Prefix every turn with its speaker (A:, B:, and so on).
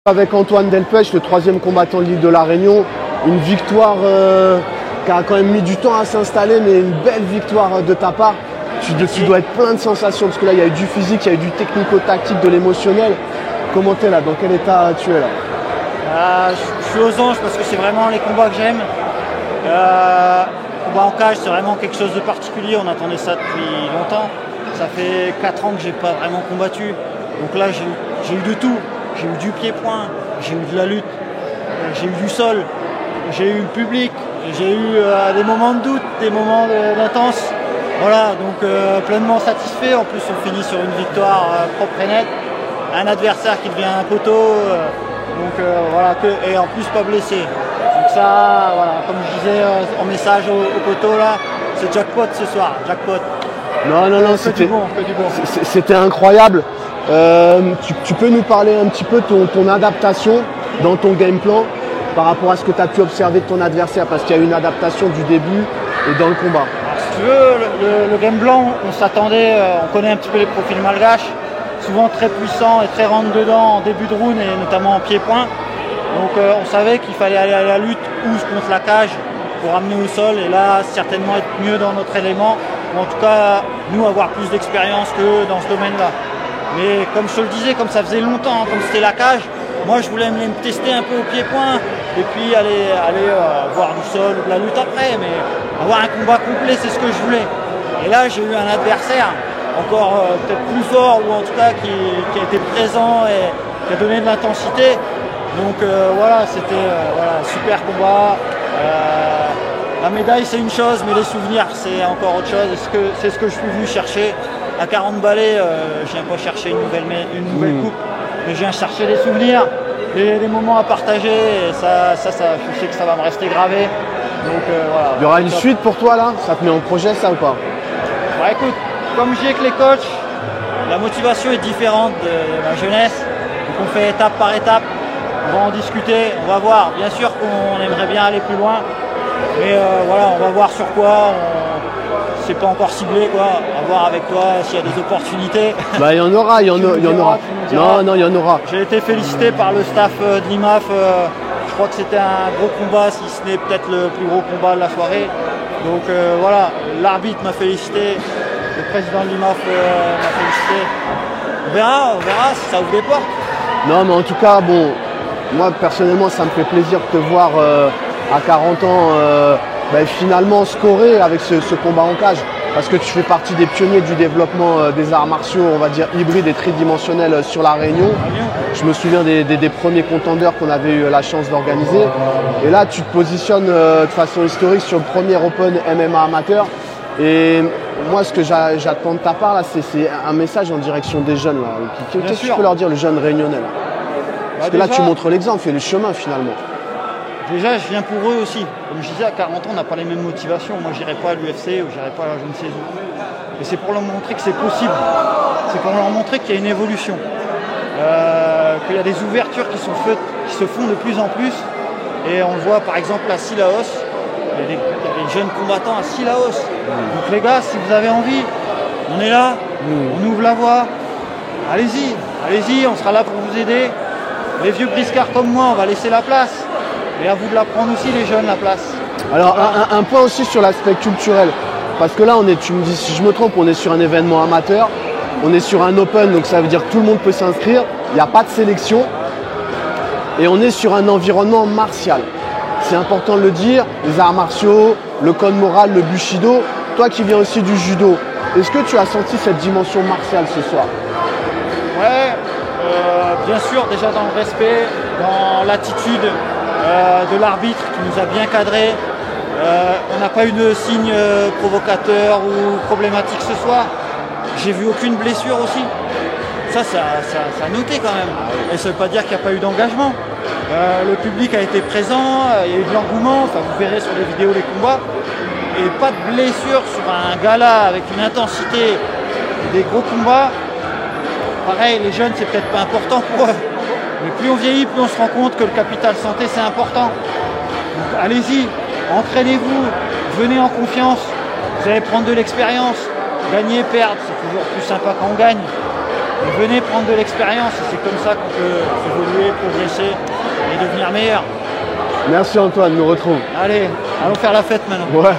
A: Avec Antoine Delpech, le 3e combattant de l'île de la Réunion, une victoire qui a quand même mis du temps à s'installer, mais une belle victoire de ta part. Tu dois être plein de sensations, parce que là, il y a eu du physique, il y a eu du technico-tactique, de l'émotionnel. Comment t'es là? Dans quel état tu es là?
B: Je suis aux anges parce que c'est vraiment les combats que j'aime. Combat en cage, c'est vraiment quelque chose de particulier. On attendait ça depuis longtemps. Ça fait 4 ans que j'ai pas vraiment combattu. Donc là, j'ai eu de tout. J'ai eu du pied-point, j'ai eu de la lutte, j'ai eu du sol, j'ai eu le public, j'ai eu des moments de doute, des moments d'intense. Voilà, donc pleinement satisfait. En plus, on finit sur une victoire propre et nette. Un adversaire qui devient un poteau. Voilà, et en plus pas blessé. Donc ça, voilà, comme je disais en message au poteau là, c'est jackpot ce soir, jackpot.
A: Non, c'était incroyable. Tu peux nous parler un petit peu de ton adaptation dans ton game plan par rapport à ce que tu as pu observer de ton adversaire, parce qu'il y a eu une adaptation du début et dans le combat.
B: Alors, si tu veux, le game plan, on s'attendait, on connaît un petit peu les profils malgaches, souvent très puissants et très rentre-dedans en début de round et notamment en pied-point. Donc on savait qu'il fallait aller à la lutte ou contre la cage pour amener au sol et là certainement être mieux dans notre élément, ou en tout cas nous avoir plus d'expérience que dans ce domaine-là. Mais comme je te le disais, comme ça faisait longtemps, comme c'était la cage, moi je voulais me tester un peu au pied-point et puis aller voir du sol ou de la lutte après, mais avoir un combat complet, c'est ce que je voulais. Et là j'ai eu un adversaire encore peut-être plus fort, ou en tout cas qui a été présent et qui a donné de l'intensité. Donc voilà, c'était super combat. La médaille c'est une chose, mais les souvenirs c'est encore autre chose. C'est ce que je suis venu chercher. À 40 balais, je viens pas chercher une nouvelle coupe, mais je viens chercher des souvenirs, des moments à partager, et ça, je sais que ça va me rester gravé. Donc voilà.
A: Il y aura une suite pour toi là? Ça te met en projet ça ou pas?
B: Bah, écoute, comme je dis avec les coachs, la motivation est différente de ma jeunesse, donc on fait étape par étape, on va en discuter, on va voir. Bien sûr qu'on aimerait bien aller plus loin, mais voilà, on va voir sur quoi. C'est pas encore ciblé quoi, à voir avec toi s'il y a des opportunités.
A: Bah il y en aura. Non, il y en aura.
B: J'ai été félicité par le staff de l'IMAF, je crois que c'était un gros combat, si ce n'est peut-être le plus gros combat de la soirée. Donc voilà, l'arbitre m'a félicité, le président de l'IMAF m'a félicité. On verra si ça ouvre des portes.
A: Non mais en tout cas, bon, moi personnellement ça me fait plaisir de te voir à 40 ans finalement scorer avec ce combat en cage, parce que tu fais partie des pionniers du développement des arts martiaux, on va dire hybrides et tridimensionnels sur la Réunion. Je me souviens des premiers contenders qu'on avait eu la chance d'organiser. Et là, tu te positionnes de façon historique sur le premier Open MMA amateur. Et moi, ce que j'attends de ta part, là, c'est un message en direction des jeunes. Qu'est-ce que tu peux leur dire, le jeune réunionnais là? Parce que là, tu montres l'exemple et le chemin finalement.
B: Déjà, je viens pour eux aussi. Comme je disais, à 40 ans, on n'a pas les mêmes motivations. Moi, je n'irai pas à l'UFC ou je n'irai pas à je ne sais où. Et c'est pour leur montrer que c'est possible. C'est pour leur montrer qu'il y a une évolution. Qu'il y a des ouvertures qui se font de plus en plus. Et on le voit par exemple à Sillaos. Il y a des jeunes combattants à Sillaos. Donc les gars, si vous avez envie, on est là, on ouvre la voie. Allez-y, on sera là pour vous aider. Les vieux briscards comme moi, on va laisser la place. Et à vous de la prendre aussi, les jeunes, la place.
A: Alors, un point aussi sur l'aspect culturel. Parce que là, tu me dis si je me trompe, on est sur un événement amateur. On est sur un open, donc ça veut dire que tout le monde peut s'inscrire. Il n'y a pas de sélection. Et on est sur un environnement martial. C'est important de le dire. Les arts martiaux, le code moral, le bushido. Toi qui viens aussi du judo, est-ce que tu as senti cette dimension martiale ce soir?
B: Ouais, bien sûr, déjà dans le respect, dans l'attitude de l'arbitre qui nous a bien cadré. On n'a pas eu de signe provocateur ou problématique ce soir. J'ai vu aucune blessure aussi. Ça a noté quand même. Et ça ne veut pas dire qu'il n'y a pas eu d'engagement. Le public a été présent, il y a eu de l'engouement, enfin, vous verrez sur les vidéos les combats. Et pas de blessure sur un gala avec une intensité et des gros combats. Pareil, les jeunes, c'est peut-être pas important pour eux. Mais plus on vieillit, plus on se rend compte que le capital santé, c'est important. Donc allez-y, entraînez-vous, venez en confiance. Vous allez prendre de l'expérience. Gagner, perdre, c'est toujours plus sympa quand on gagne. Et venez prendre de l'expérience, c'est comme ça qu'on peut évoluer, progresser et devenir meilleur.
A: Merci Antoine, nous retrouvons.
B: Allez, allons faire la fête maintenant.
A: Ouais.